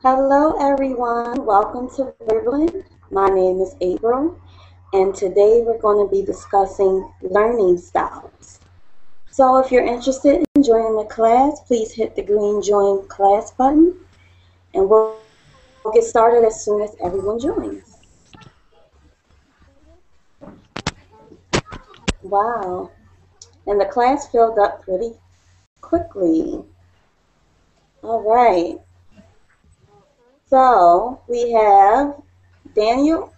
Hello everyone, welcome to Riverland. My name is April and today we're going to be discussing learning styles. So if you're interested in joining the class, please hit the green join class button and we'll get started as soon as everyone joins. Wow, and the class filled up pretty quickly. All right, so we have Daniel.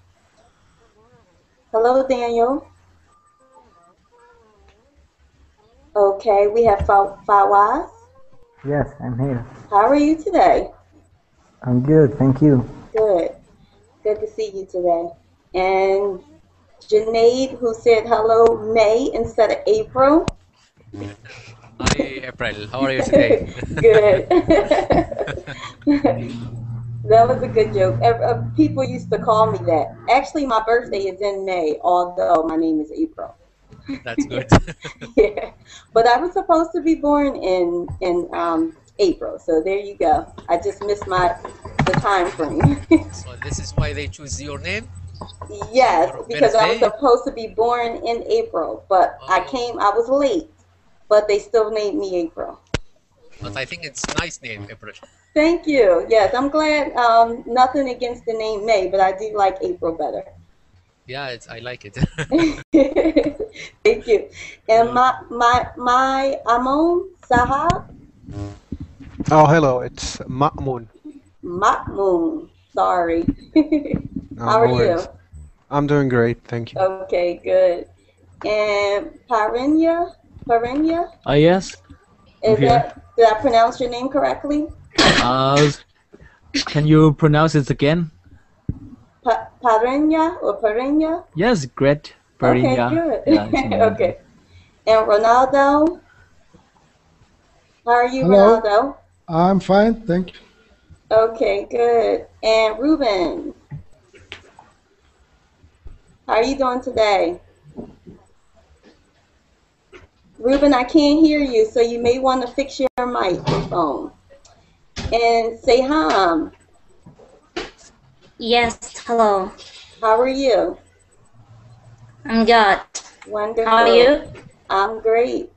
Hello, Daniel. Okay, we have Fawaz. Yes, I'm here. How are you today? I'm good, thank you. Good. Good to see you today. And Janaid, who said hello, May instead of April. Hi, April. How are you today? Good. That was a good joke. People used to call me that. Actually, my birthday is in May, although my name is April. That's good. Yeah, but I was supposed to be born in April, so there you go. I just missed the time frame. So this is why they choose your name? Yes, Your because I was birthday? supposed to be born in April, but I was late, but they still named me April. But I think it's a nice name, April. Thank you. Yes, I'm glad. Nothing against the name May, but I do like April better. Yeah, I like it. Thank you. And my Amon Sahab. Oh, hello, it's Ma'mun. Mahmoon. Sorry. How are No worries. you? I'm doing great, thank you. Okay, good. And Parenya? Yes, I'm here. Did I pronounce your name correctly? Can you pronounce it again? Parenya or Parenya? Yes, great. Okay, Parinya. good. Yeah, it's amazing. Okay. And Ronaldo? How are you, Hello. Ronaldo? I'm fine, thank you. Okay, good. And Ruben? How are you doing today? Ruben, I can't hear you, so you may want to fix your microphone. And Seyham, Yes, hello. how are you? I'm good. Wonderful. How are you? I'm great.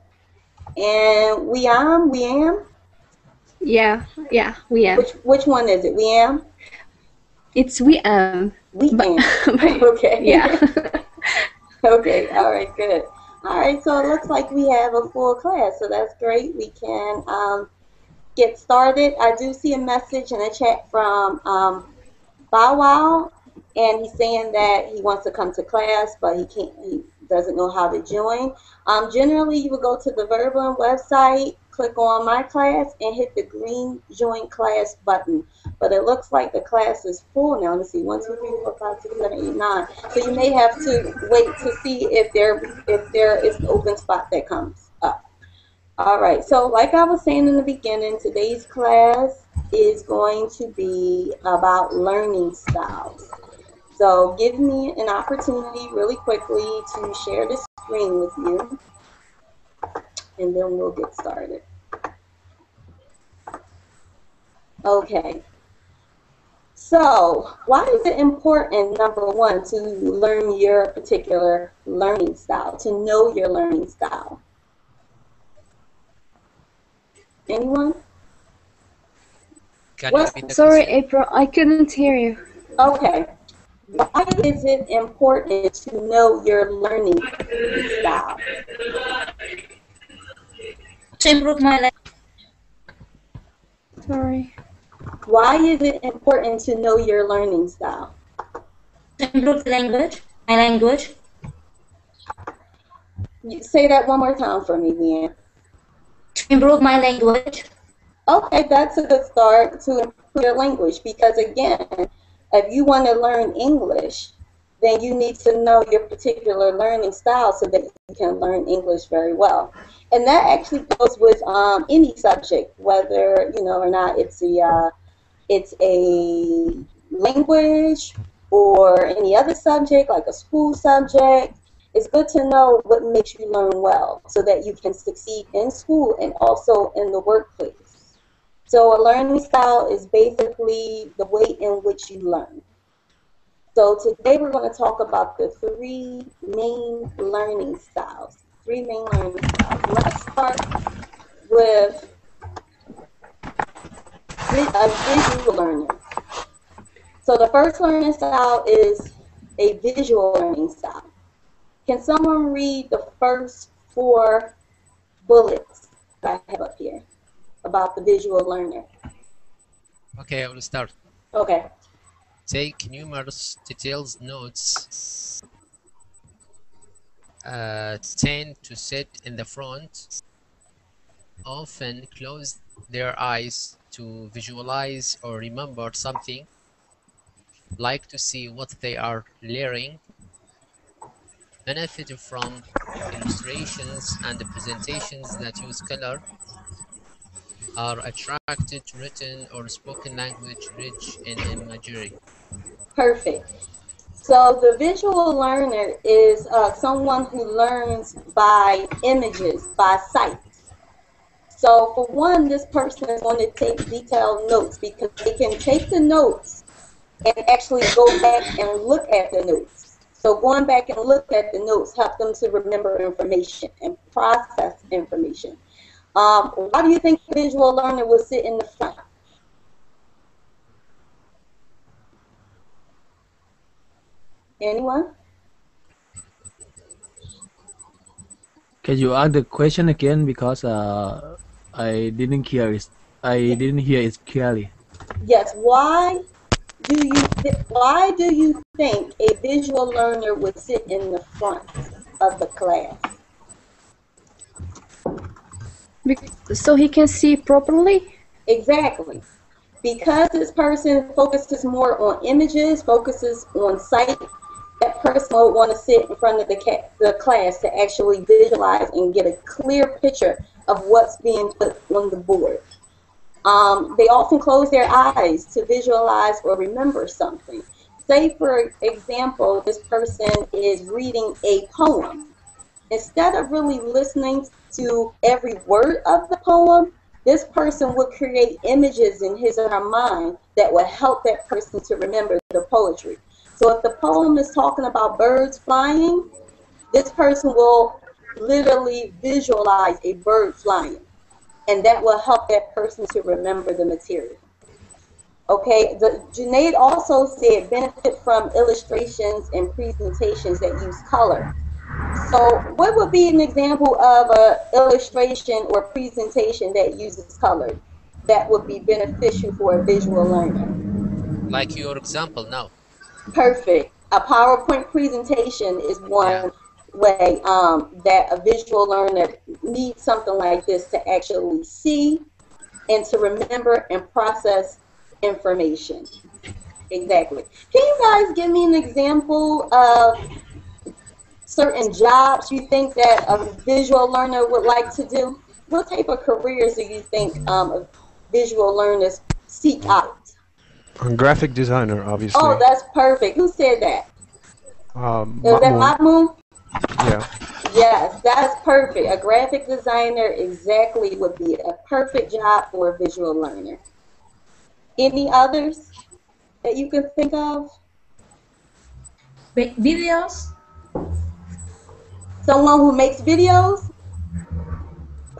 And we am? Yeah, we am. Which one is it? We am? It's we am. We am. Okay. Yeah. Okay, all right, good. All right, so it looks like we have a full class, so that's great. We can get started. I do see a message in the chat from Bow Wow, and he's saying that he wants to come to class, but he doesn't know how to join. Generally, you would go to the Verblin website, click on My Class, and hit the green Join Class button. But it looks like the class is full now. Let's see, 1, 2, 3, 4, 5, 6, 7, 8, 9. So you may have to wait to see if there is an open spot that comes up. All right, so like I was saying in the beginning, today's class is going to be about learning styles. So give me an opportunity really quickly to share the screen with you, and then we'll get started. Okay. So why is it important, number one, to learn your particular learning style, to know your learning style? Anyone? Can you What? repeat the Sorry, question? April, I couldn't hear you. Okay. Why is it important to know your learning style? To improve my language. Sorry. Why is it important to know your learning style? To improve the language. My language. Say that one more time for me, Leanne. To improve my language. Okay, that's a good start to improve your language, because again, if you want to learn English, then you need to know your particular learning style so that you can learn English very well. And that actually goes with any subject, whether you know or not it's a language, or any other subject, like a school subject, it's good to know what makes you learn well so that you can succeed in school and also in the workplace. So a learning style is basically the way in which you learn. So today we're going to talk about the three main learning styles. Let's start with a visual learner. So the first learning style is a visual learning style. Can someone read the first 4 bullets that I have up here about the visual learner? Okay, I will start. Okay. Take numerous details notes. Tend to sit in the front. Often close their eyes to visualize or remember something. Like to see what they are learning. Benefit from illustrations and presentations that use color. Are attracted to written or spoken language rich in imagery. Perfect. So the visual learner is someone who learns by images, by sight. So for one, this person is going to take detailed notes because they can take the notes and actually go back and look at the notes. So going back and look at the notes help them to remember information and process information. Why do you think the visual learner will sit in the front? Anyone? Can you ask the question again because I didn't hear it. I didn't hear it clearly. Yes. Why do you think a visual learner would sit in the front of the class? So he can see properly? Exactly. Because this person focuses more on images, focuses on sight, that person will want to sit in front of the class to actually visualize and get a clear picture of what's being put on the board. They often close their eyes to visualize or remember something. Say, for example, this person is reading a poem. Instead of really listening to every word of the poem, this person will create images in his or her mind that will help that person to remember the poetry. So if the poem is talking about birds flying, this person will literally visualize a bird flying, and that will help that person to remember the material. Okay, Junaid also said benefit from illustrations and presentations that use color. So what would be an example of an illustration or presentation that uses color that would be beneficial for a visual learner? Like your example now. Perfect. A PowerPoint presentation is one way that a visual learner needs something like this to actually see and to remember and process information. Exactly. Can you guys give me an example of certain jobs you think that a visual learner would like to do? What type of careers do you think visual learners seek out? A graphic designer, obviously. Oh, that's perfect. Who said that? Is that Mahmoud? Yeah. Yes, that's perfect. A graphic designer exactly would be a perfect job for a visual learner. Any others that you can think of? Videos. Someone who makes videos?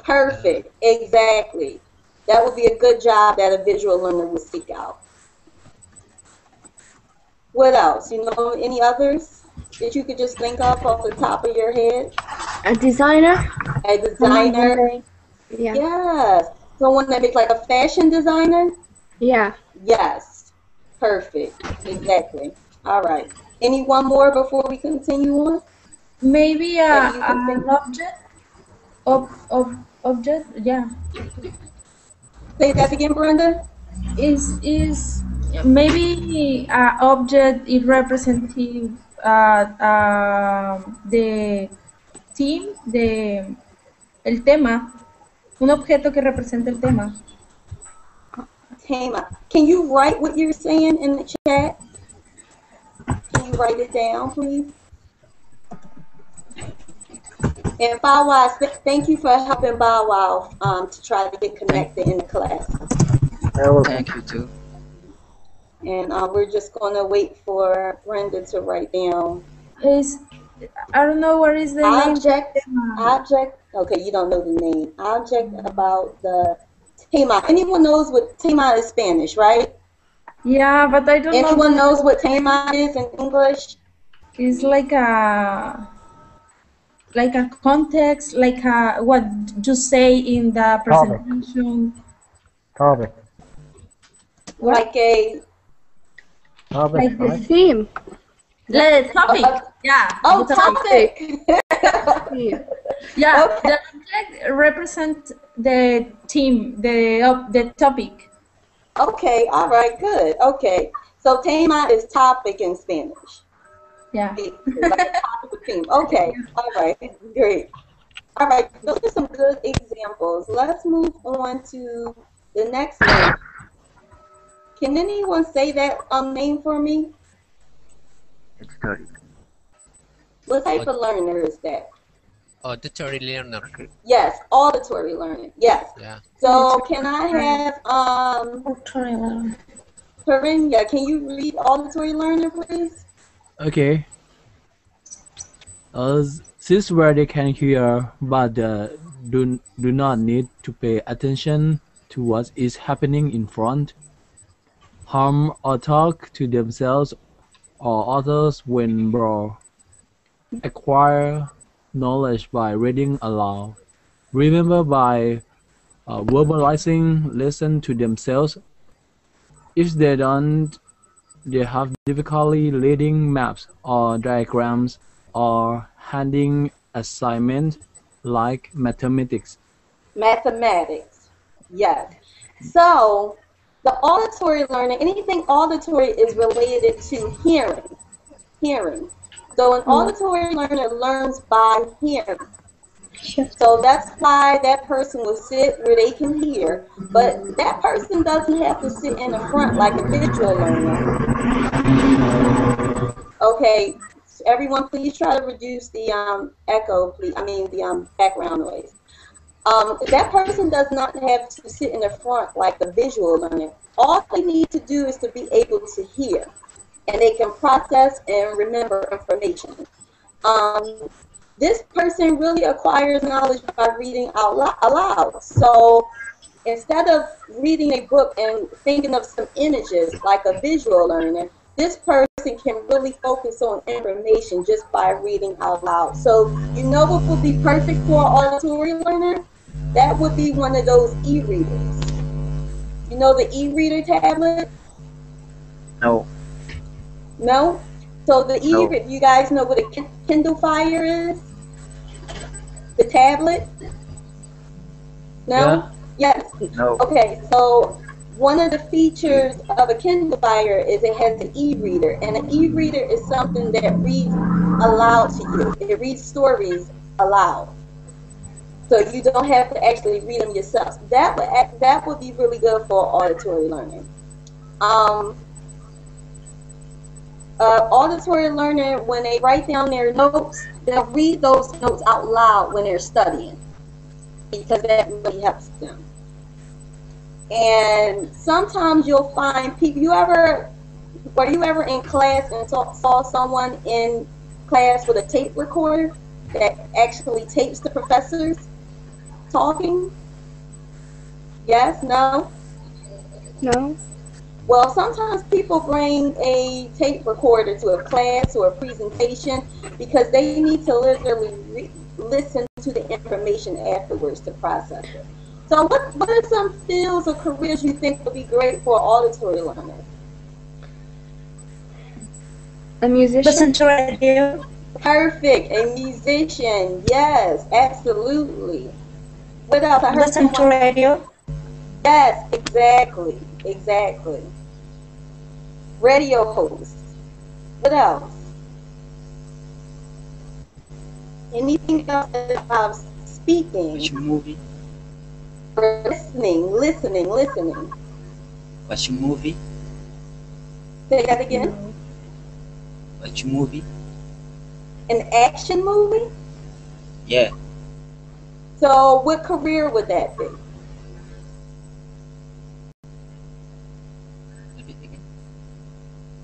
Perfect. Exactly. That would be a good job that a visual learner would seek out. What else? You know any others that you could just think of off the top of your head? A designer? A designer? Yeah. Yes. Someone that makes like a fashion designer? Yeah. Yes. Perfect. Exactly. All right. Any one more before we continue on? Maybe an object. Object. Yeah. Say that again, Brenda. Is maybe an object is representing the theme, el tema, un objeto que representa el tema. Tama, can you write what you're saying in the chat? you write it down, please? And Bow Wow, thank you for helping Bow Wow to try to get connected in the class. Thank you too. And we're just going to wait for Brenda to write down. I don't know what is the object, name. Object. Okay, you don't know the name. Object about the tema. Anyone knows what tema is Spanish, right? Yeah, but I don't know. Anyone knows what tema is in English? It's like a context, like what you say in the presentation. Topic. What? Like a Topic. Like the right? Theme. The topic. Yeah. Oh, the topic. Yeah. Okay. The object represents the theme, the topic. Okay. All right. Good. Okay. So tema is topic in Spanish. Yeah. Like a topic theme. Okay. All right. Great. All right. Those are some good examples. Let's move on to the next one. Can anyone say that name for me? Auditory. What type of learner is that? Auditory learner. Yes, auditory learning. Yes. Yeah. So can I have Perinya, can you read auditory learner, please? Okay. This where they can hear, but do not need to pay attention to what is happening in front. Harm or talk to themselves or others when bored. Acquire knowledge by reading aloud. Remember by verbalizing, listen to themselves. If they don't, they have difficulty reading maps or diagrams or handling assignments like mathematics. Mathematics. Yes. So the auditory learning, anything auditory is related to hearing. Hearing. So an auditory learner learns by hearing. So that's why that person will sit where they can hear, but that person doesn't have to sit in the front like a visual learner. Okay, everyone please try to reduce the echo, please. I mean the background noise. That person does not have to sit in the front like a visual learner. All they need to do is to be able to hear, and they can process and remember information. This person really acquires knowledge by reading aloud. So instead of reading a book and thinking of some images like a visual learner, this person can really focus on information just by reading out loud. So you know what would be perfect for an auditory learner? That would be one of those e-readers. You know the e-reader tablet? No. No? So the e-reader, you guys know what a Kindle Fire is? The tablet? No? Yeah. Yes. No. Okay, so one of the features of a Kindle Fire is it has an e-reader, and an e-reader is something that reads aloud to you. It reads stories aloud. So you don't have to actually read them yourself. That would be really good for auditory learning. Auditory learner, when they write down their notes, they'll read those notes out loud when they're studying, because that really helps them. And sometimes you'll find people, were you ever in class and saw someone in class with a tape recorder that actually tapes the professors talking? Yes? No? No. Well, sometimes people bring a tape recorder to a class or a presentation because they need to literally listen to the information afterwards to process it. So what are some fields or careers you think would be great for auditory learners? A musician. Listen to radio. Perfect. A musician. Yes, absolutely. What else? I heard Listen to radio. Yes, exactly. Exactly. Radio host. What else? Anything else that involves speaking? Watch a movie. Or listening. Watch a movie. Say that again. Watch a movie. An action movie? Yeah. So what career would that be? I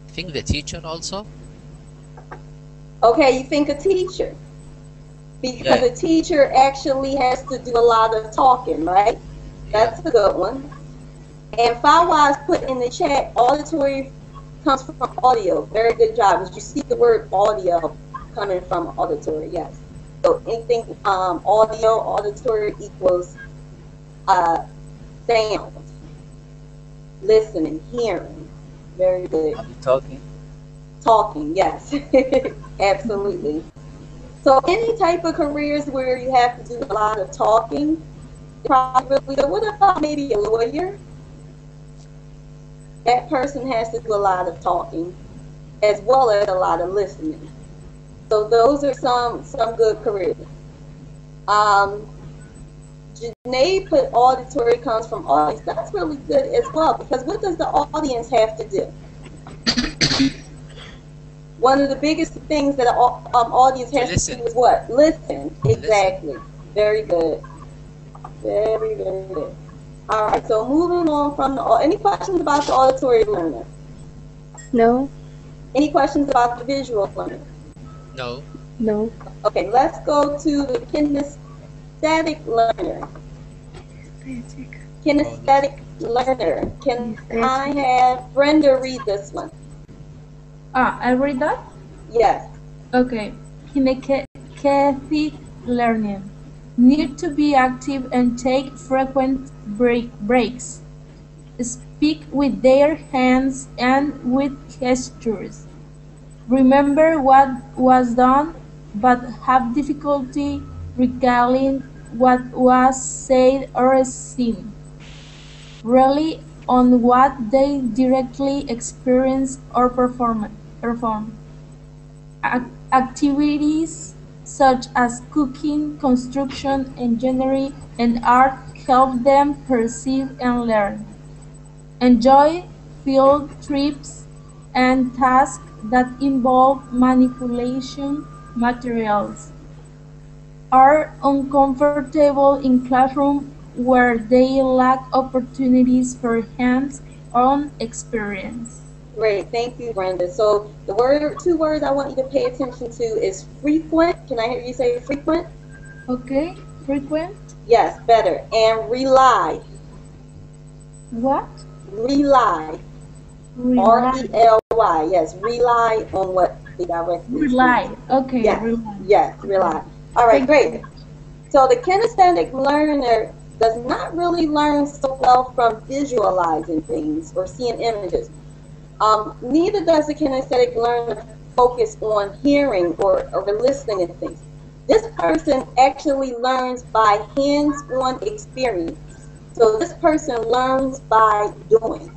think the teacher also. Okay, you think a teacher. Because Yeah. a teacher actually has to do a lot of talking, right? That's a good one. And Fawaz put in the chat, auditory comes from audio. Very good job. Did you see the word audio coming from auditory? Yes. So anything audio, auditory equals sound, listening, hearing. Very good. Are you talking? Talking, yes. Absolutely. So any type of careers where you have to do a lot of talking, probably really good. What about maybe a lawyer? That person has to do a lot of talking as well as a lot of listening. So those are some good careers. Janae put auditory comes from audience. That's really good as well, because what does the audience have to do? One of the biggest things that an audience has to do is what? Listen. Exactly. Very good. Very, very good. All right, so moving on from any questions about the auditory learner? No. Any questions about the visual learner? No. No. Okay, let's go to the kinesthetic learner. Kinesthetic learner. Can I have Brenda read this one? I read that? Yes. Okay. Kinesthetic learning. Need to be active and take frequent breaks. Speak with their hands and with gestures. Remember what was done, but have difficulty recalling what was said or seen. Rely on what they directly experienced or perform. Activities such as cooking, construction, engineering, and art help them perceive and learn. Enjoy field trips and tasks that involve manipulation materials. Are uncomfortable in classrooms where they lack opportunities for hands-on experience. Great, thank you, Brenda. So the two words I want you to pay attention to is frequent. Can I hear you say frequent? Okay, frequent. Yes, better. And rely. What? Rely. R-E-L-Y. Yes, rely on what they directly. Rely. Okay. Yes. Rely. Yes, rely. All right, great. So the kinesthetic learner does not really learn so well from visualizing things or seeing images. Neither does the kinesthetic learner focus on hearing or listening to things. This person actually learns by hands-on experience. So this person learns by doing.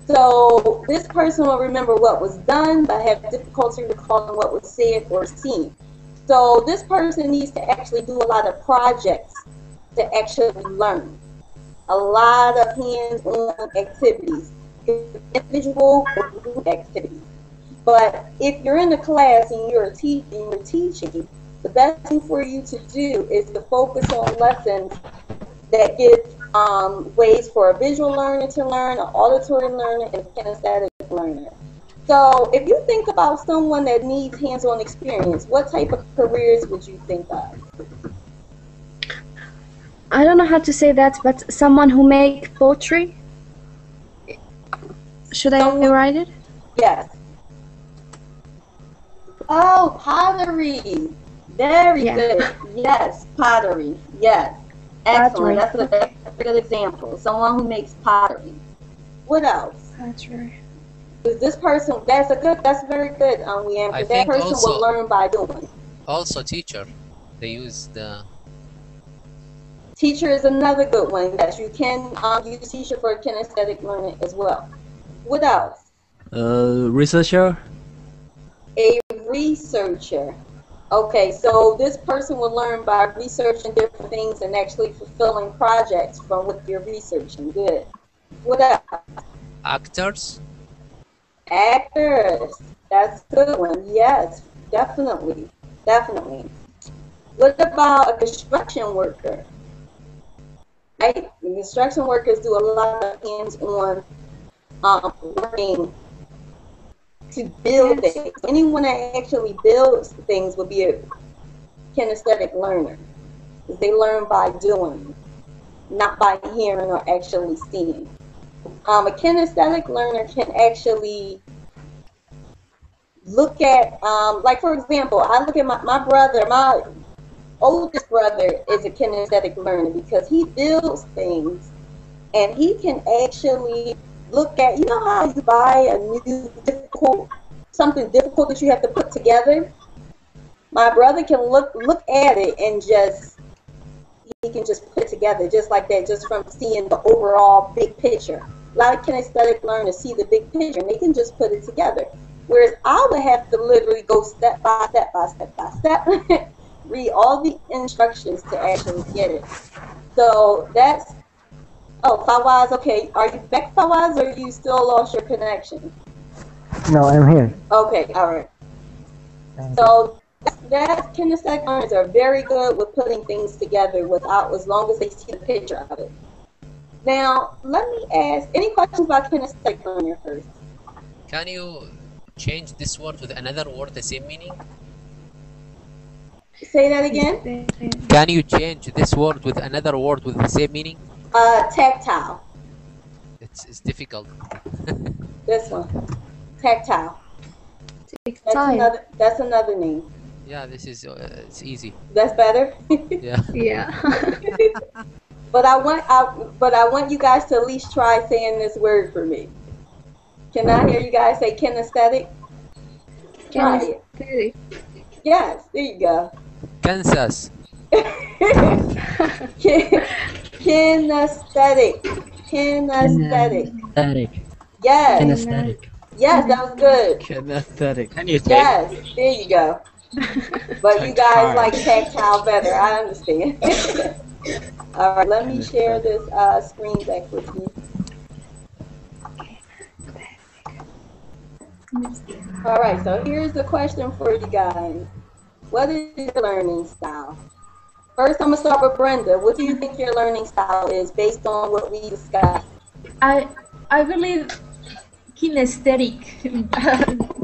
So this person will remember what was done, but have difficulty recalling what was said or seen. So this person needs to actually do a lot of projects to actually learn. A lot of hands-on activities, individual or group activities. But if you're in a class and you're teaching, the best thing for you to do is to focus on lessons that give ways for a visual learner to learn, an auditory learner, and a kinesthetic learner. So if you think about someone that needs hands-on experience, what type of careers would you think of? I don't know how to say that, but someone who make poetry. Should I write it? Yes. Oh, pottery. Very good. Yes, pottery. Yes. Excellent. That's a good example. Someone who makes pottery. What else? Pottery. This person, that's very good, Leanne, because that person will learn by doing. Also teacher, they use the... Teacher is another good one. Yes, you can use teacher for kinesthetic learning as well. What else? Researcher. A researcher. Okay, so this person will learn by researching different things and actually fulfilling projects from what you're researching. Good. What else? Actors. Actors. That's a good one. Yes, definitely. Definitely. What about a construction worker? Right? The construction workers do a lot of hands-on learning to build things. Anyone that actually builds things would be a kinesthetic learner. They learn by doing, not by hearing or actually seeing. A kinesthetic learner can actually look at, like for example, I look at my brother, my oldest brother is a kinesthetic learner because he builds things and he can actually look at, you know how you buy a new something difficult that you have to put together? My brother can look at it and he can just put it together just like that, just from seeing the overall big picture. A lot of kinesthetic learners see the big picture and they can just put it together. Whereas I would have to literally go step by step by step by step, read all the instructions to actually get it. So that's, oh, Fawaz, okay. Are you back, Fawaz, or you still lost your connection? No, I'm here. Okay, all right. Thank you. So that kinesthetic learners are very good with putting things together without, as long as they see the picture of it. Now, let me ask, any questions about kinesthetic learner first? Can you change this word with another word the same meaning? Say that again. Can you change this word with another word with the same meaning? Tactile. It's difficult. This one. Tactile. Tactile. That's another name. Yeah, this is it's easy. That's better. Yeah. Yeah. But I want you guys to at least try saying this word for me. Can I hear you guys say kinesthetic? Try it. Kinesthetic. Yes, there you go. Kansas. Kinesthetic. Kinesthetic. Kinesthetic. Yes. Kinesthetic. Yes, that was good. Kinesthetic. Can you say? Yes, there you go. But you guys like tactile better. I understand. All right, let me share this screen back with you. All right, so here's the question for you guys. What is your learning style? First, I'm going to start with Brenda. What do you think your learning style is based on what we discussed? I believe kinesthetic.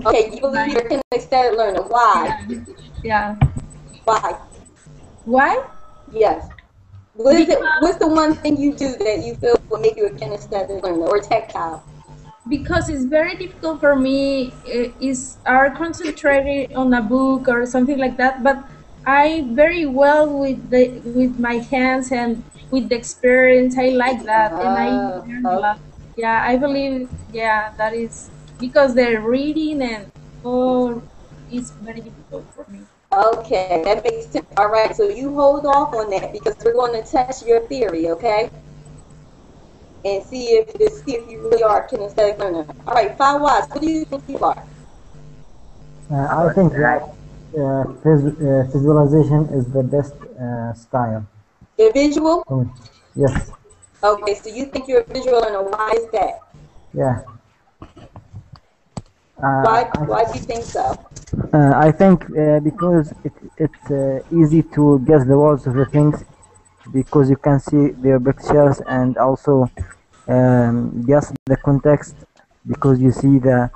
Okay, you believe you're a kinesthetic learner. Why? Yeah. Why? Why? Yes. What is it? What's the one thing you do that you feel will make you a kinesthetic learner or tactile? Because it's very difficult for me are concentrated on a book or something like that, but I very well with my hands and with the experience. I like that, and I learn a lot. Yeah, I believe, yeah, that is because the reading and all is very difficult for me. Okay, that makes sense. All right, so you hold off on that because we're going to test your theory, okay? And see if you really are a kinesthetic learner. All right, Fawaz, what do you think you are? I think that visualization is the best style. You're visual? Yes. Okay, so you think you're a visual learner. Why is that? Yeah. Why do you think so? I think because it's easy to guess the words of the things because you can see their pictures and also guess the context because you see the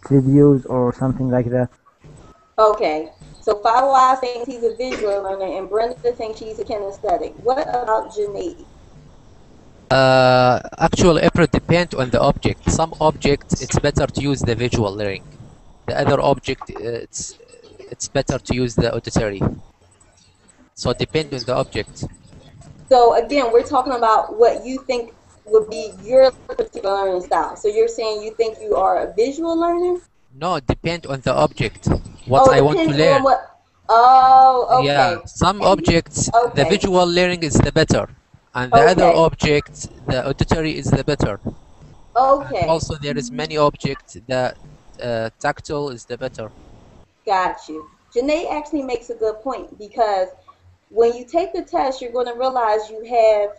videos or something like that. Okay, so Fawaz thinks he's a visual learner and Brenda thinks she's a kinesthetic. What about Janae? Actually, it depends on the object. Some objects it's better to use the visual learning. The other object it's better to use the auditory. So it depends on the object. So again, we're talking about what you think would be your particular learning style. So you're saying you think you are a visual learner? No, it depends on the object. What I want to learn. Okay. Yeah, some objects the visual learning is the better, and the other objects the auditory is the better. Okay. And also, there is many objects that tactile is the better. Got you. Janae actually makes a good point because when you take the test, you're going to realize you have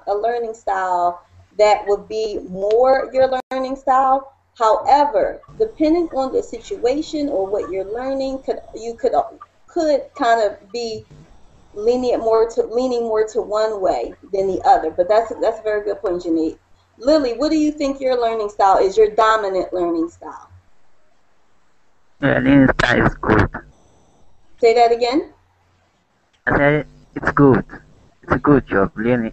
a learning style that would be more your learning style. However, depending on the situation or what you're learning, you could kind of be leaning more to one way than the other. But that's a very good point, Janine. Lily, what do you think your learning style is? Your dominant learning style? Learning style is good. Say that again. I said it's good. It's a good job, learning.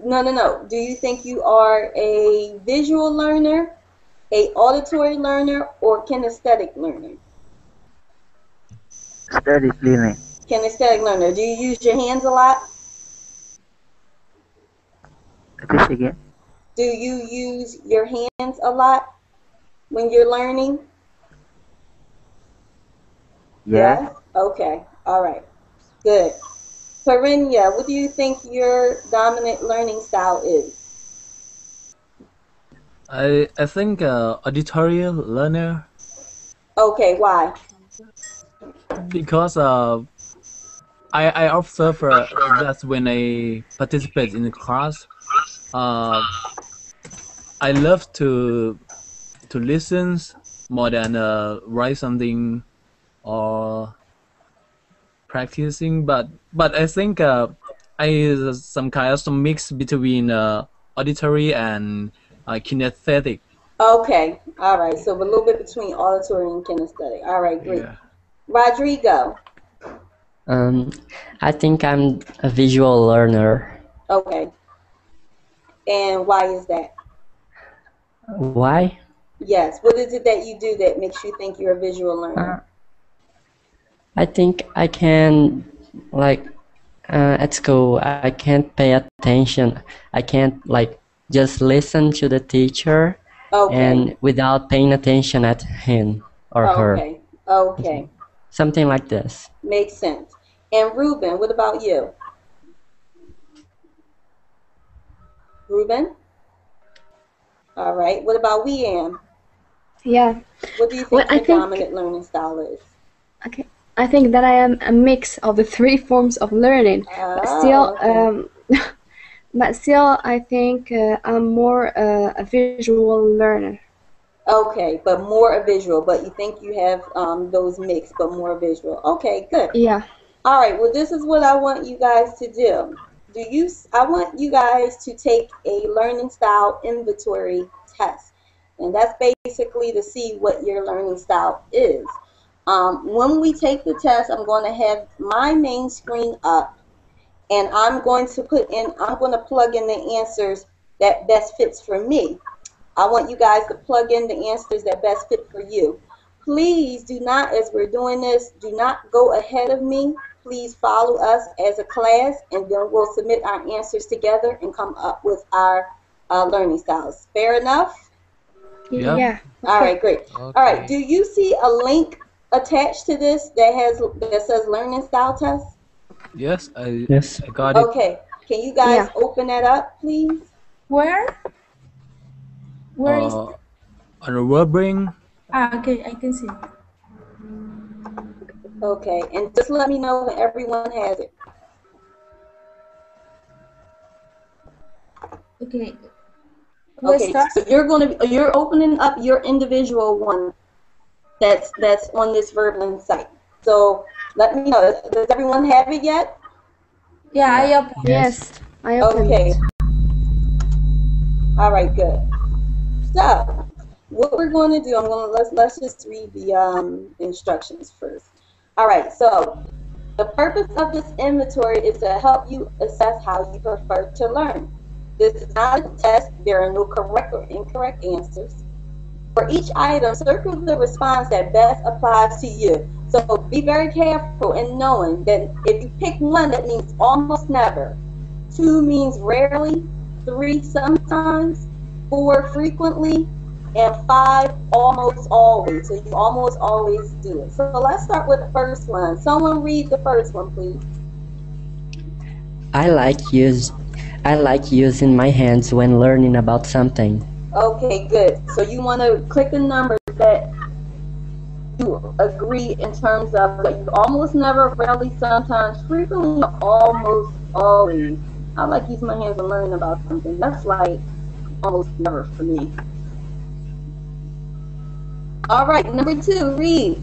No. Do you think you are a visual learner, a auditory learner, or kinesthetic learner? Study learning. Kinesthetic learner. Do you use your hands a lot? This again. Do you use your hands a lot when you're learning? Yeah. Yes? Okay. All right. Good. Perinya, what do you think your dominant learning style is? I think auditory learner. Okay, why? Because I observe that when I participate in the class, I love to listen more than write something or practicing. But I think I some kind of some mix between auditory and kinesthetic. Okay. All right. So a little bit between auditory and kinesthetic. All right, great. Yeah. Rodrigo. I think I'm a visual learner. Okay. And why is that? Why? Yes. What is it that you do that makes you think you're a visual learner? I think I can, like, at school, I can't pay attention. I can't, like, just listen to the teacher and without paying attention at him or her. Okay. Something like this. Makes sense. And Ruben, what about you? Ruben? All right. What about Weam? Yeah. What do you think your dominant learning style is? Okay. I think that I am a mix of the three forms of learning. But still, I think I'm more a visual learner. Okay, but more a visual, but you think you have those mixed, but more visual. Okay, good. Yeah. All right, well, this is what I want you guys to do. I want you guys to take a learning style inventory test. And that's basically to see what your learning style is. When we take the test, I'm going to have my main screen up, and I'm going to plug in the answers that best fits for me. I want you guys to plug in the answers that best fit for you. Please do not, as we're doing this, do not go ahead of me. Please follow us as a class, and then we'll submit our answers together and come up with our learning styles. Fair enough? Yeah. All right, great. Okay. All right, do you see a link attached to this that says learning style test? Yes, I got it. Okay, can you guys open that up, please? Where? Where is? On a Webring. Okay, I can see. Okay, and just let me know when everyone has it. Okay. Okay, so you're opening up your individual one that's on this Verblin site. So let me know. Does everyone have it yet? Yeah, I opened. Yes, I opened. Okay. All right, good. So what we're going to do, let's just read the instructions first. All right, so the purpose of this inventory is to help you assess how you prefer to learn. This is not a test. There are no correct or incorrect answers. For each item, circle the response that best applies to you. So be very careful in knowing that if you pick one, that means almost never. 2 means rarely. 3 sometimes. 4 frequently. And 5 almost always. So you almost always do it. So let's start with the first one. Someone read the first one, please. I like using my hands when learning about something. Okay, good. So you want to click the numbers that you agree in terms of what you almost never, rarely, sometimes, frequently, almost always. I like using my hands when learning about something. That's like almost never for me. All right, number 2, read.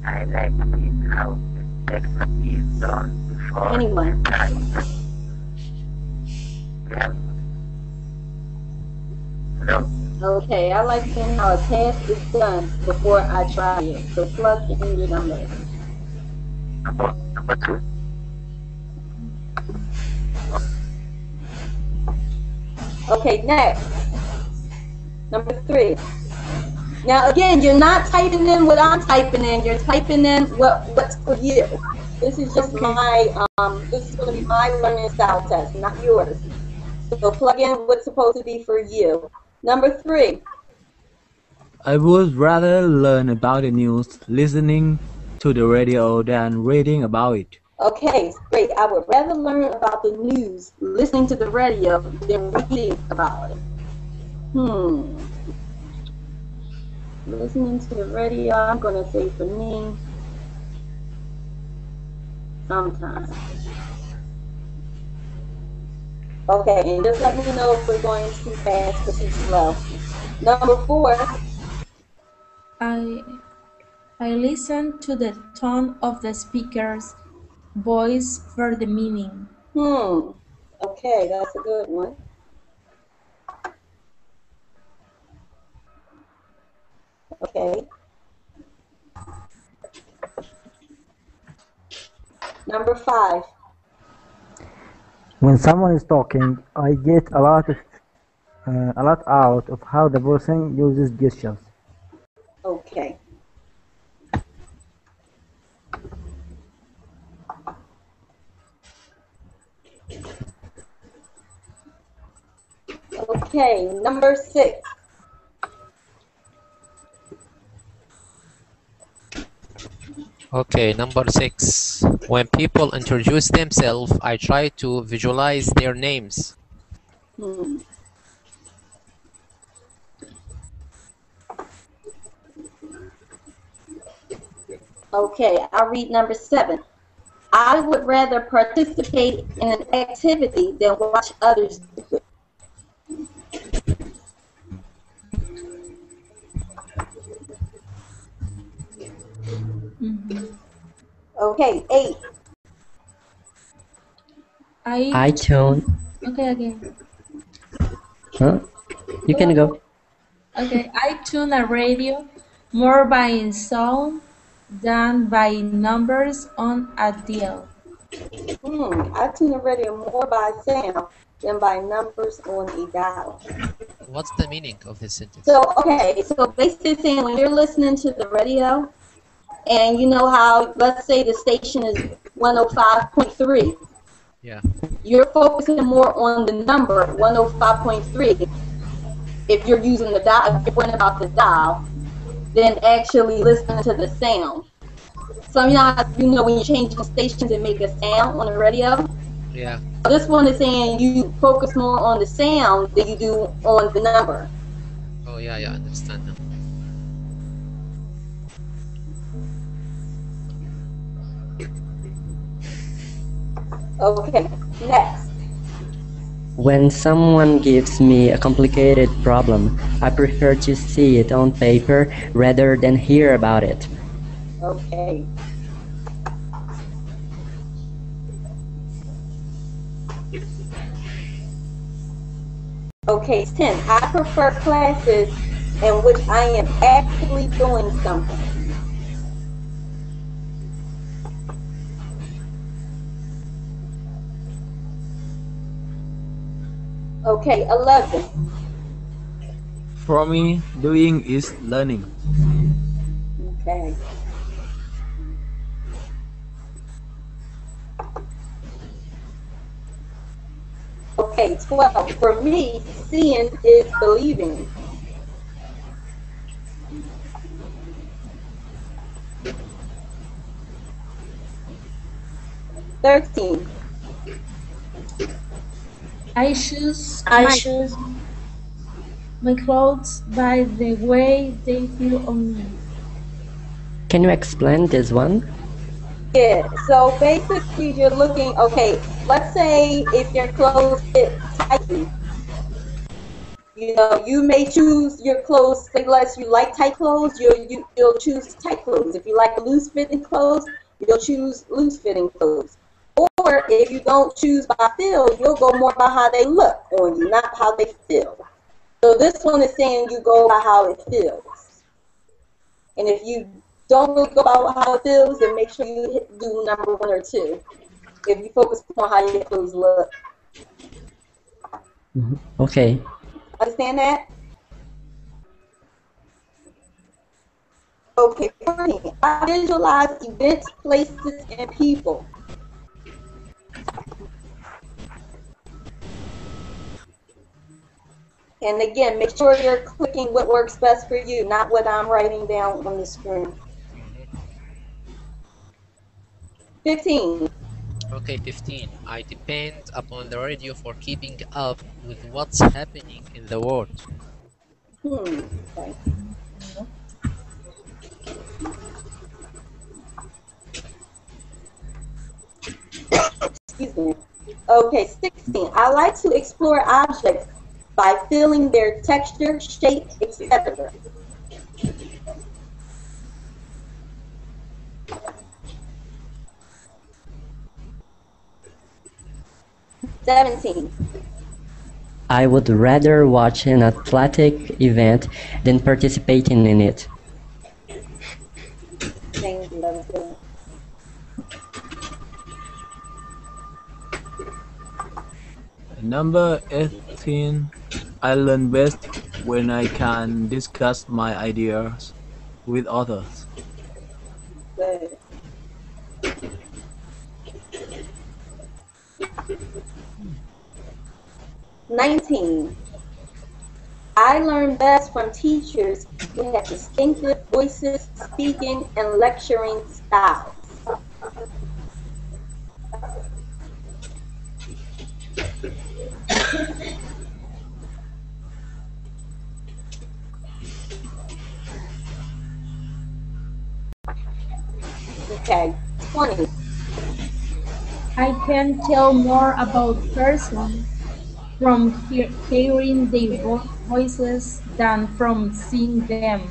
I like it how the text is done before Anyone? the type. Yeah. No. Okay, I like seeing how a task is done before I try it. So plug in your number. Number 2. Okay, next. Number 3. Now again, you're not typing in what I'm typing in. You're typing in what's for you. This is just my this is going to be my learning style test, not yours. So plug in what's supposed to be for you. Number 3. I would rather learn about the news listening to the radio than reading about it. Okay, great. I would rather learn about the news listening to the radio than reading about it. Listening to the radio, I'm going to say for me, sometimes. Okay, and just let me know if we're going too fast or too slow. Number 4. I listen to the tone of the speaker's voice for the meaning. Okay, that's a good one. Okay. Number 5. When someone is talking, I get a lot out of how the person uses gestures. Okay. Okay, number 6. Okay, number 6. When people introduce themselves, I try to visualize their names. Okay, I'll read number 7. I would rather participate in an activity than watch others do it. Okay, 8. I tune. Okay. Huh? You can go. Okay, I tune a radio more by sound than by numbers on a dial. I tune a radio more by sound than by numbers on a dial. What's the meaning of this sentence? So, okay, so basically saying when you're listening to the radio, and you know how, let's say the station is 105.3. Yeah. You're focusing more on the number 105.3 if you're using the dial, if you're worrying about the dial, than actually listening to the sound. So you know when you're changing stations and make a sound on the radio? Yeah. This one is saying you focus more on the sound than you do on the number. Oh, yeah, I understand now. Okay, next. When someone gives me a complicated problem, I prefer to see it on paper rather than hear about it. Okay. Okay, 10. I prefer classes in which I am actively doing something. Okay, 11. For me, doing is learning. Okay. Okay, 12. For me, seeing is believing. $13. I choose my clothes by the way they feel on me. Can you explain this one? Yeah, so basically you're looking, okay, let's say if your clothes fit tightly, You know, you may choose your clothes, say less you like tight clothes, you'll choose tight clothes. If you like loose fitting clothes, you'll choose loose fitting clothes. Or if you don't choose by feel, you'll go more by how they look on you, not how they feel. So this one is saying you go by how it feels. And if you don't really go by how it feels, then make sure you do number 1 or 2. If you focus on how your clothes look. Okay. Understand that? Okay, 14. I visualize events, places, and people. And again, make sure you're clicking what works best for you, not what I'm writing down on the screen. 15. Okay, 15. I depend upon the radio for keeping up with what's happening in the world. Okay. Excuse me. Okay, 16. I like to explore objects by feeling their texture, shape, etc. 17. I would rather watch an athletic event than participating in it. Thank you, that was good. Number 18. I learn best when I can discuss my ideas with others. Good. "19. I learn best from teachers who have distinctive voices, speaking, and lecturing styles." Okay, 20. I can tell more about person from hearing their voices than from seeing them.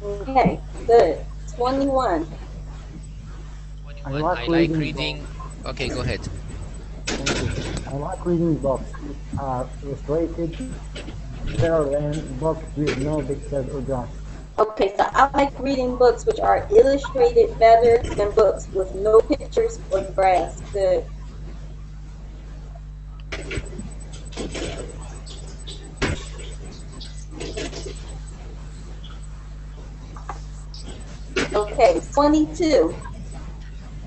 Okay, good. 21. 21. I like reading. Okay, go ahead. Thank you. I like reading books which are illustrated better than books with no pictures or drawings. Okay, so I like reading books which are illustrated better than books with no pictures or graphs. Good. Okay, 22.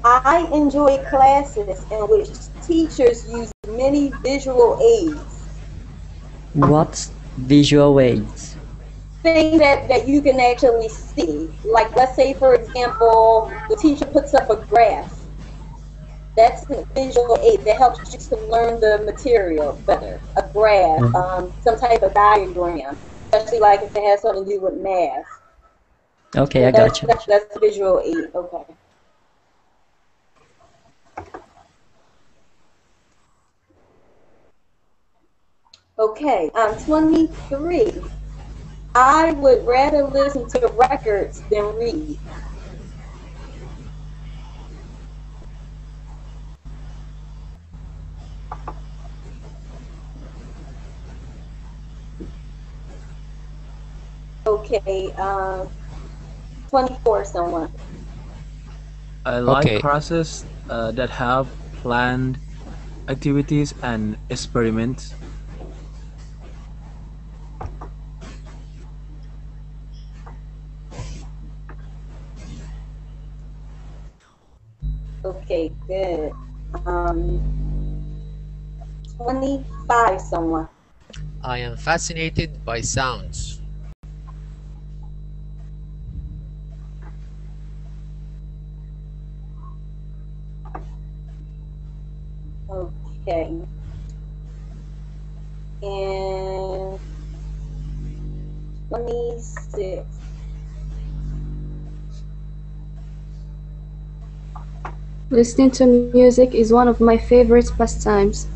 I enjoy classes in which teachers use many visual aids. What's visual aids? Things that you can actually see. Like, let's say, for example, the teacher puts up a graph. That's a visual aid that helps you to learn the material better. A graph, some type of diagram, especially like if it has something to do with math. Okay, So I got you. That's visual aid. Okay. Okay, 23. I would rather listen to records than read. Okay, 24, someone. I like Okay. classes that have planned activities and experiments. Okay, good. 25, someone. I am fascinated by sounds. Okay. And 26. Listening to music is one of my favorite pastimes.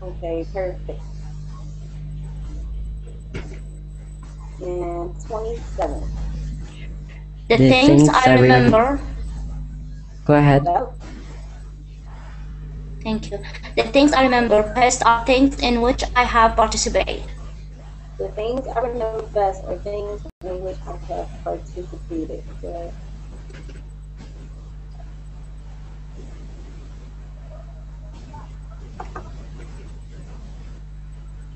Okay, perfect. And 27. The The things things I I remember. remember. Go ahead. Well, Thank you. The things I remember best are things in which I have participated. the things I remember best are things in which I have participated. Good.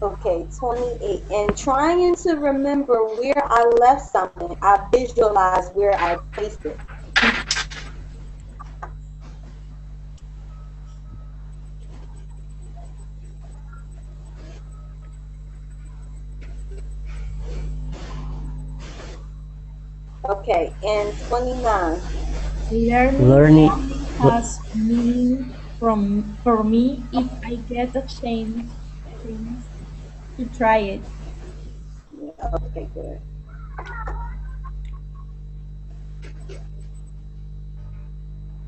Okay, 28. And trying to remember where I left something, I visualize where I placed it. Okay, and 29. Learning Learning. has meaning for me if I get a chance to try it. Yeah, okay, good.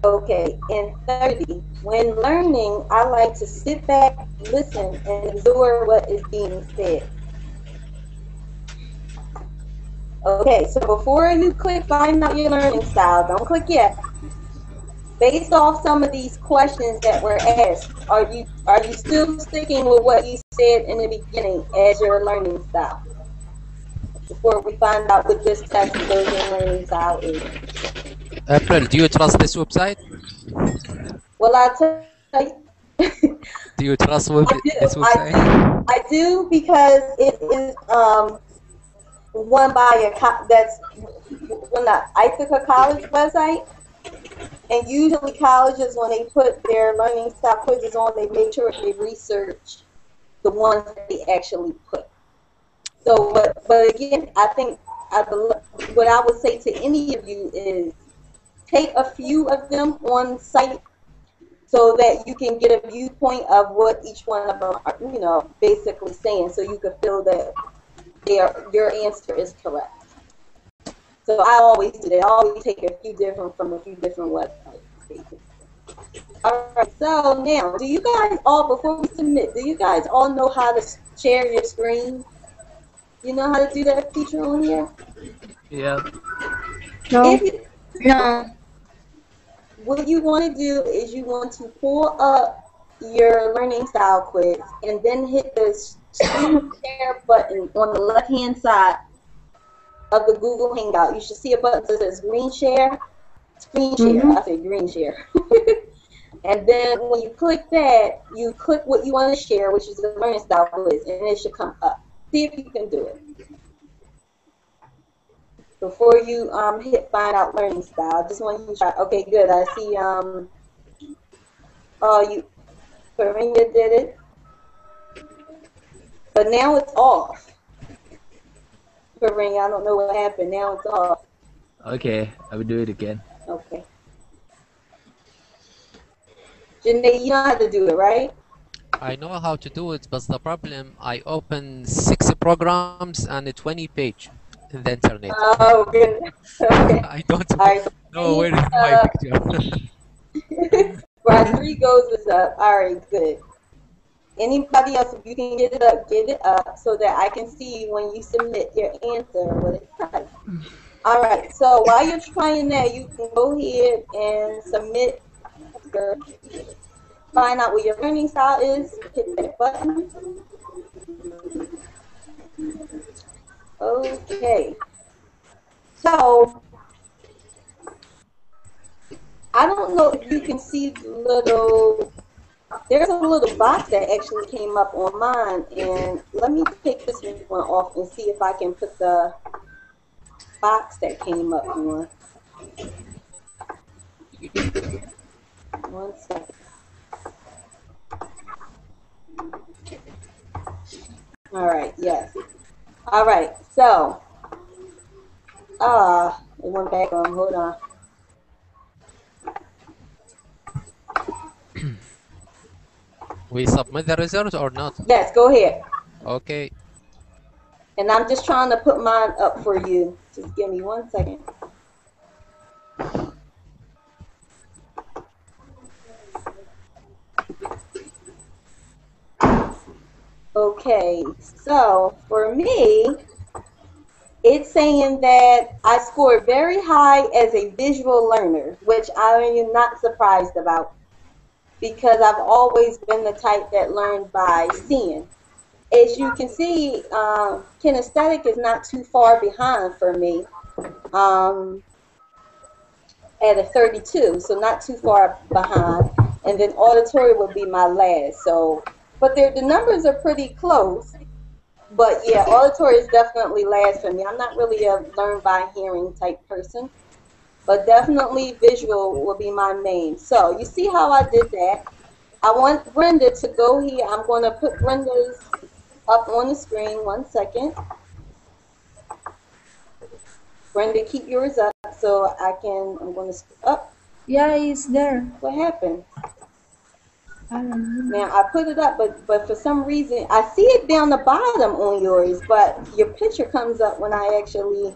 Okay, and 30. When learning, I like to sit back, listen, and absorb what is being said. Okay, so before you click find out your learning style, don't click yet. Based off some of these questions that were asked, are you still sticking with what you said in the beginning as your learning style? Before we find out what this test version learning style is. April, do you trust this website? Well, I tell you, Do you trust I do. this website? I do because it is one by that's well, not Ithaca College website, and usually colleges when they put their learning style quizzes on, they make sure they research the ones that they actually put. So, but again, I think what I would say to any of you is take a few of them on site so that you can get a viewpoint of what each one of them are, basically saying, so you can feel that your answer is correct. So I always do that. I always take a few different from a few different websites. All right. So now, do you guys all, before we submit, do you guys all know how to share your screen? You know how to do that feature on here? Yeah. No. If you, No. what you want to do is you want to pull up your learning style quiz and then hit the screen share button on the left hand side of the Google Hangout. You should see a button that says screen share. I say green share. And then when you click that, you click what you want to share, which is the learning style quiz, and it should come up. See if you can do it. Before you hit find out learning style, just want you to try. Okay, good. I see Karina did it. But now it's off. Karina, I don't know what happened. Now it's off. Okay, I will do it again. Okay. Janae, you know how to do it, right? I know how to do it, but the problem, I open 6 programs and a 20 page in the internet. Oh, goodness. Okay. I don't Right. know where is my picture. Right, 3 goes is up. All right, good. Anybody else, if you can get it up so that I can see when you submit your answer what it says. All right, so while you're trying that, you can go ahead and submit your, find out what your learning style is, hit that button. Okay. So, I don't know if you can see there's a little box that actually came up on mine, and let me take this one off and see if I can put the box that came up on. 1 second. All right, yes. All right, so, it went back on, hold on. We submit the result or not? Yes, go ahead. Okay. And I'm just trying to put mine up for you. Just give me 1 second. Okay, so for me, it's saying that I scored very high as a visual learner, which I am not surprised about because I've always been the type that learned by seeing. As you can see, kinesthetic is not too far behind for me at a 32, so not too far behind. And then auditory would be my last. So, but the numbers are pretty close. But yeah, auditory is definitely last for me. I'm not really a learn by hearing type person, but definitely visual will be my main. So you see how I did that. I want Brenda to go here. I'm going to put Brenda's up on the screen. 1 second. Brenda, keep yours up so I'm going to up. Yeah, it's there. What happened? I don't know. Now I put it up, but for some reason I see it down the bottom on yours, but your picture comes up when I actually.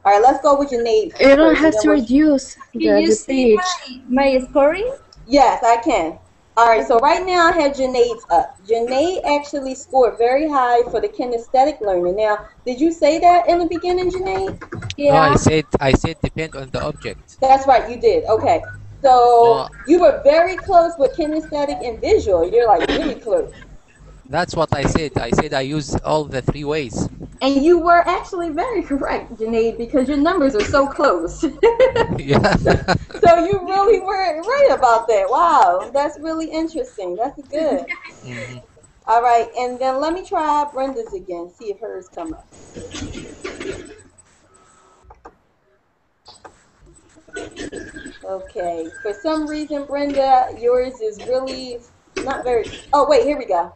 All right, let's go with your name. You don't have to reduce Can you the see page. my scoring? Yes, I can. All right, so right now I have Janae's up. Janae actually scored very high for the kinesthetic learner. Now, did you say that in the beginning, Janae? No, I said depend on the object. That's right, you did. Okay. So you were very close with kinesthetic and visual. You're like really close. That's what I said. I said I use all the 3 ways. And you were actually very correct, Janae, because your numbers are so close. Yeah. So you really were right about that. Wow, that's really interesting. That's good. Mm-hmm. All right, and then let me try Brenda's again, see if hers come up. Okay, for some reason, Brenda, yours is really not very, oh wait, here we go.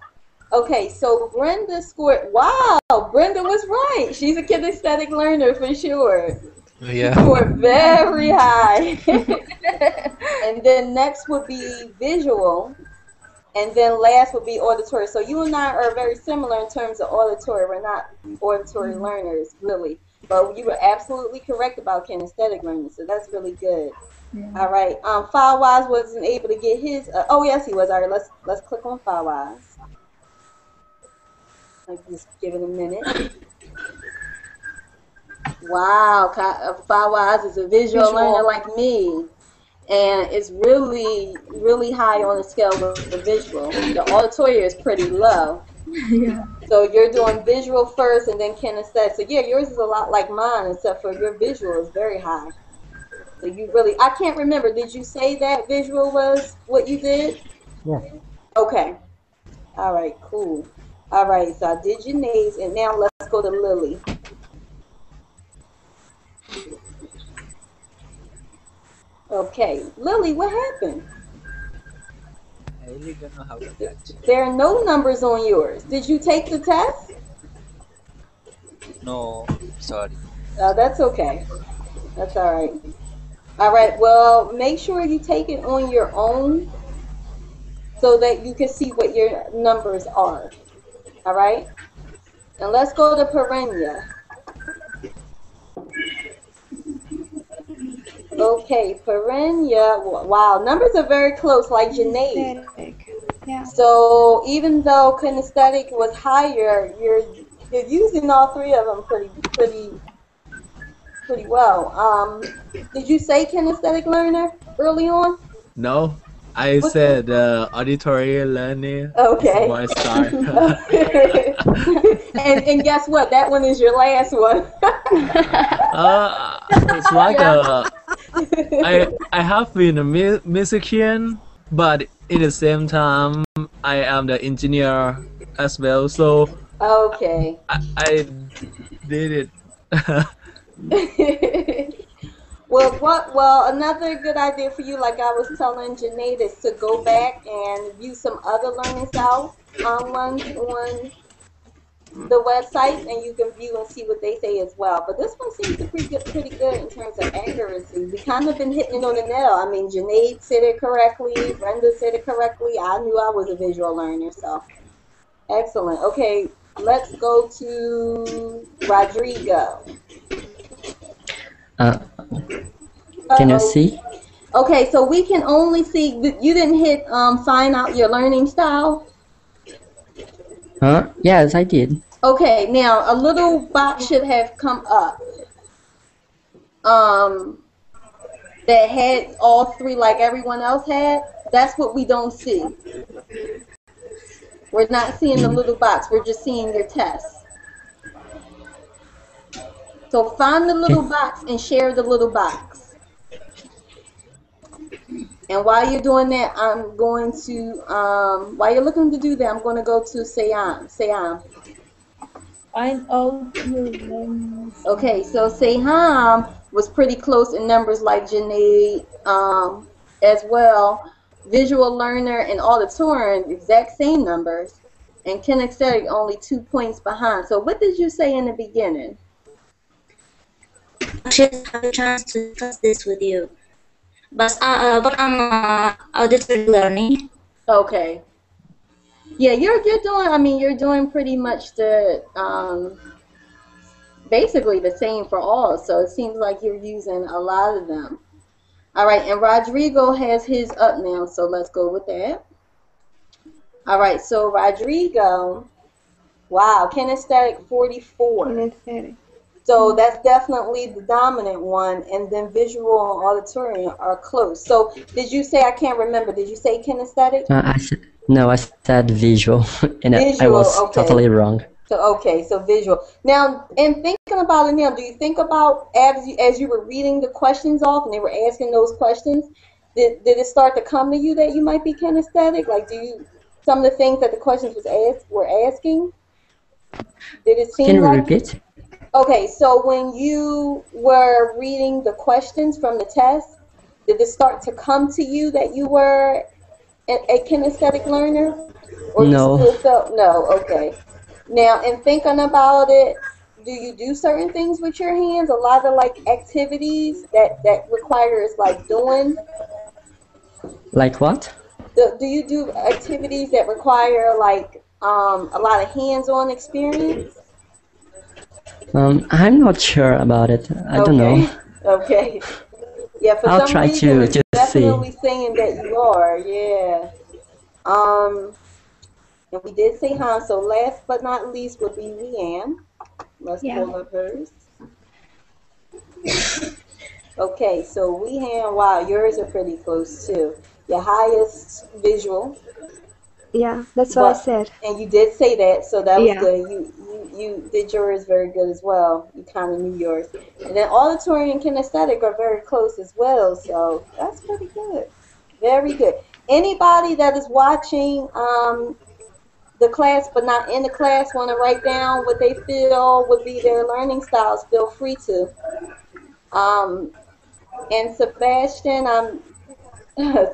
Okay, so Brenda scored, wow, Brenda was right. She's a kinesthetic learner for sure. Yeah. She scored very high. And then next would be visual. And then last would be auditory. So you and I are very similar in terms of auditory. We're not auditory learners, really. But you were absolutely correct about kinesthetic learning. So that's really good. Yeah. All right. FileWise wasn't able to get his. Oh, yes, he was. All right, let's click on FileWise. I'll just give it a minute. Wow, FileWise is a visual learner like me. And it's really, really high on the scale with the visual. The auditory is pretty low. Yeah. So you're doing visual first and then kinesthetic. So yeah, yours is a lot like mine, except for your visual is very high. So you really, I can't remember. Did you say that visual was what you did? Yeah. Okay. All right, cool. All right, so I did your names, and now let's go to Lily. Okay, Lily, what happened? I really don't know how to catch. There are no numbers on yours. Did you take the test? No, sorry. That's okay. That's all right. All right, well, make sure you take it on your own so that you can see what your numbers are. All right? And let's go to Perenya. Okay, Perenya. Wow, numbers are very close, like Janae. Yeah. So even though kinesthetic was higher, you're using all 3 of them pretty well. Did you say kinesthetic learner early on? No, I said auditory learning. Okay. Is my start. and guess what? That one is your last one. It's like I have been a musician, but at the same time I am the engineer as well. So okay. I did it. Well, another good idea for you, like I was telling Janae, is to go back and view some other learning style ones on the website, and you can view and see what they say as well. But this one seems pretty good in terms of accuracy. We kind of been hitting it on the nail. I mean, Janae said it correctly, Brenda said it correctly. I knew I was a visual learner, so excellent. Okay, let's go to Rodrigo. Can you see? Okay, so we can only see, you didn't hit find out your learning style? Yes, I did. Okay, now a little box should have come up that had all three like everyone else had. That's what we don't see. We're not seeing the little box. We're just seeing your test. So find the little box and share the little box. And while you're doing that, I'm going to, while you're looking to do that, I'm going to go to Sayam. Find all your learning. Okay, so Sayam was pretty close in numbers like Janae as well. Visual learner and auditory, exact same numbers. And kinesthetic only 2 points behind. So what did you say in the beginning? I should have a chance to discuss this with you. But I'm auditory learning. Okay. Yeah, you're doing. I mean, you're doing pretty much the basically the same for all. So it seems like you're using a lot of them. All right, and Rodrigo has his up now, so let's go with that. All right, so Rodrigo, wow, kinesthetic 44. Kinesthetic. So that's definitely the dominant one, and then visual and auditory are close. So did you say, I can't remember, did you say kinesthetic? I said visual, and visual, I was totally wrong. So okay, so visual. Now, in thinking about it now, do you think about as you were reading the questions off and they were asking those questions, did it start to come to you that you might be kinesthetic? Like, some of the things that the questions were asking, did it seem Can you like repeat? Okay, so when you were reading the questions from the test, did it start to come to you that you were a kinesthetic learner? Or No. You still felt, no, okay. Now, in thinking about it, do you do certain things with your hands? A lot of like activities that requires like doing? Like what? Do you do activities that require like a lot of hands-on experience? I'm not sure about it. I don't know. Okay. Yeah, for I'll some try reason, to it's see. definitely saying that you are. Yeah. And we did say Han. So last but not least would be Leanne. Let's pull up hers. Okay, so Leanne, wow, yours are pretty close too. Your highest visual. Yeah, that's what I said. And you did say that, so that was good. You did yours very good as well. You kind of knew yours. And then auditory and kinesthetic are very close as well, so that's pretty good. Very good. Anybody that is watching the class but not in the class want to write down what they feel would be their learning styles, feel free to. And Sebastian,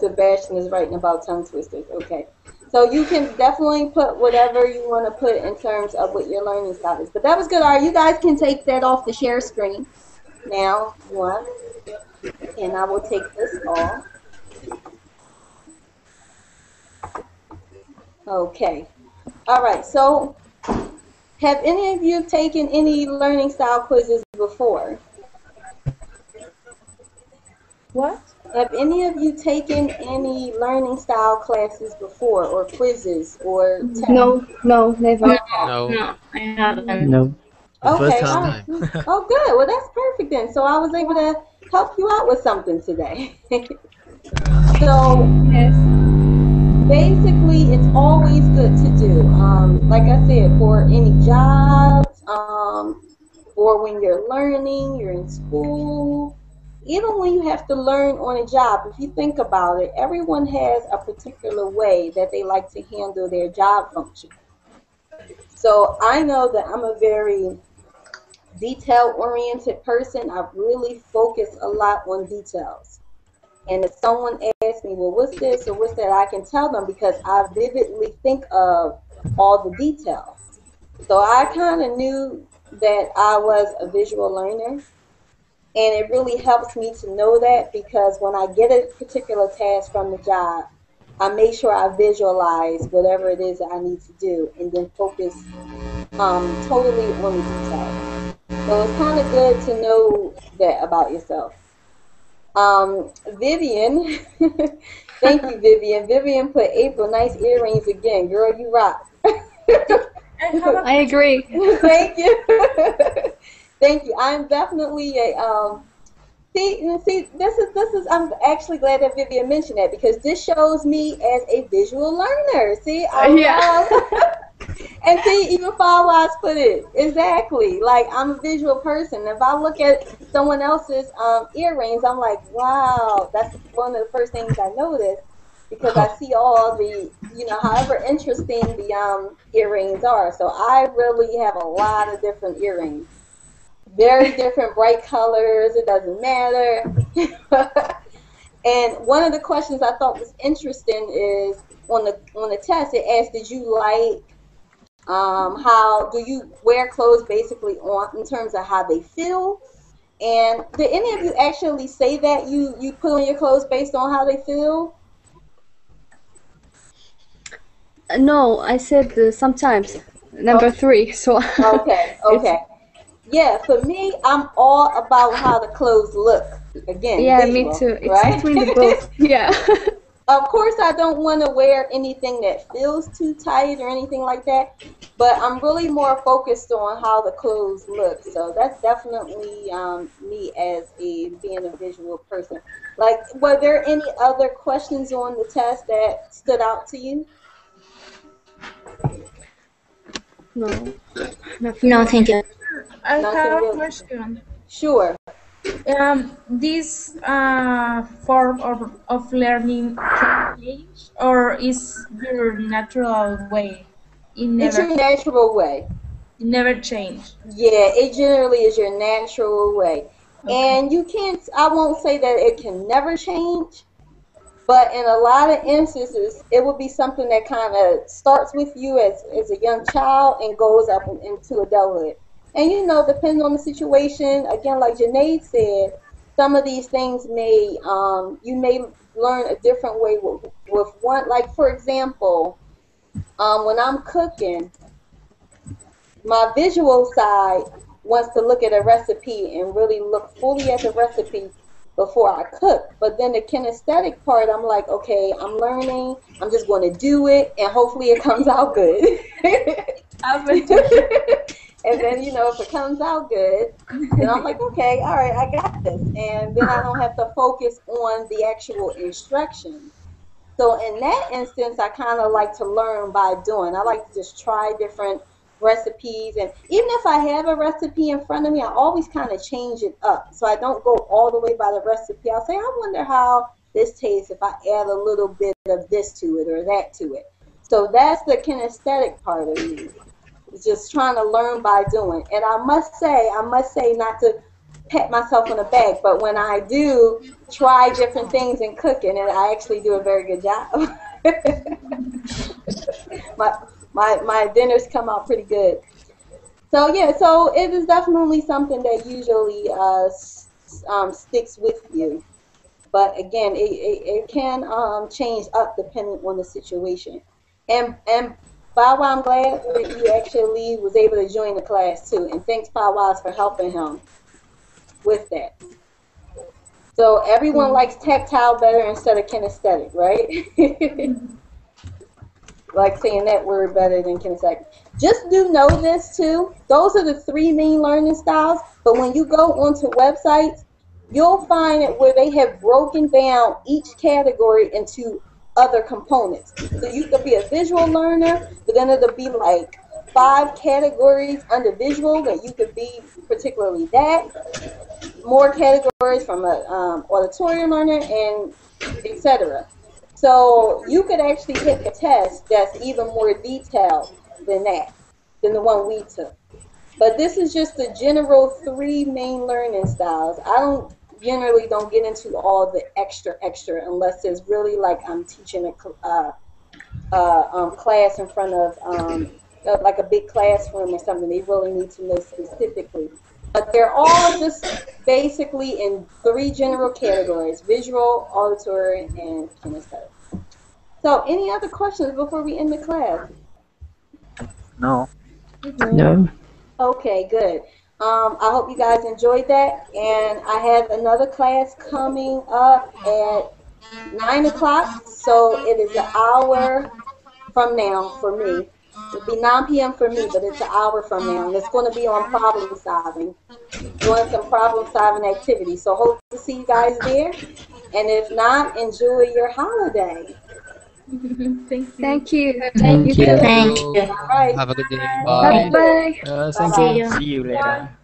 Sebastian is writing about tongue twisters. Okay. So you can definitely put whatever you want to put in terms of what your learning style is. But that was good. All right, you guys can take that off the share screen now. One. And I will take this off. Okay. All right. So have any of you taken any learning style quizzes before? What? Have any of you taken any learning style classes before, or quizzes, or tests? No, never. No, I haven't. No. Okay. First time. Oh, good. Well, that's perfect then. So I was able to help you out with something today. So basically, it's always good to do. Like I said, for any jobs, or when you're learning, you're in school. Even when you have to learn on a job, if you think about it, everyone has a particular way that they like to handle their job function. So I know that I'm a very detail-oriented person. I really focus a lot on details. And if someone asks me, well, what's this or what's that, I can tell them because I vividly think of all the details. So I kind of knew that I was a visual learner. And it really helps me to know that because when I get a particular task from the job, I make sure I visualize whatever it is that I need to do and then focus totally on the detail. So it's kind of good to know that about yourself. Vivian, thank you, Vivian. Vivian put April, nice earrings again. Girl, you rock. I agree. Thank you. Thank you. I'm definitely a see. This is. I'm actually glad that Vivian mentioned that because this shows me as a visual learner. See, I love. And see, even Firewise put it exactly. Like I'm a visual person. If I look at someone else's earrings, I'm like, wow, that's one of the first things I notice because I see all the, however interesting the earrings are. So I really have a lot of different earrings, very different, bright colors. It doesn't matter. And one of the questions I thought was interesting is on the test. It asked, did you like how do you wear clothes basically on in terms of how they feel? And did any of you actually say that you put on your clothes based on how they feel? No, I said sometimes. Number 3. So okay. Yeah, for me, I'm all about how the clothes look. Again, yeah, visual, me too. It's right? between the both. Yeah. Of course, I don't want to wear anything that feels too tight or anything like that, but I'm really more focused on how the clothes look. So that's definitely me as being a visual person. Like, were there any other questions on the test that stood out to you? No. No, thank you. I Nothing have a really. question. Sure. This form of learning can change, or is your natural way? It's your natural way. It never change. Yeah, it generally is your natural way. And you can't, I won't say that it can never change, but in a lot of instances, it will be something that kind of starts with you as a young child and goes up into adulthood. And depending on the situation, again, like Janae said, some of these things you may learn a different way with one. Like, for example, when I'm cooking, my visual side wants to look at a recipe and really look fully at the recipe before I cook. But then the kinesthetic part, I'm like, okay, I'm learning. I'm just going to do it, and hopefully it comes out good. And then, if it comes out good, then I'm like, okay, all right, I got this. And then I don't have to focus on the actual instructions. So in that instance, I kind of like to learn by doing. I like to just try different recipes. And even if I have a recipe in front of me, I always kind of change it up. So I don't go all the way by the recipe. I'll say, I wonder how this tastes if I add a little bit of this to it or that to it. So that's the kinesthetic part of me. It's just trying to learn by doing. And I must say not to pat myself on the back, but when I do try different things in cooking, and I actually do a very good job. my dinners come out pretty good. So yeah, so it is definitely something that usually sticks with you. But again, it can change up depending on the situation. And Pawa, I'm glad that you actually was able to join the class too. And thanks, Pawa, for helping him with that. So everyone likes tactile better instead of kinesthetic, right? Like saying that word better than kinesthetic. Just do know this too. Those are the 3 main learning styles. But when you go onto websites, you'll find it where they have broken down each category into other components. So you could be a visual learner, but then it'll be like 5 categories under visual that you could be particularly that. More categories from an auditory learner, and etc. So you could actually take a test that's even more detailed than the one we took. But this is just the general 3 main learning styles. I generally don't get into all the extra unless it's really like I'm teaching a class in front of like a big classroom or something. They really need to know specifically. But they're all just basically in 3 general categories: visual, auditory, and kinesthetic. So any other questions before we end the class? No. No. Okay, good. I hope you guys enjoyed that. And I have another class coming up at 9 o'clock. So it is an hour from now for me. It'll be 9 p.m. for me, but it's an hour from now. And it's going to be on problem solving, doing some problem solving activities. So hope to see you guys there. And if not, enjoy your holiday. Thank you. Thank you. Thank you. Thank you. All right. Have a good day. Bye Bye. bye. Thank See you. you. See you later.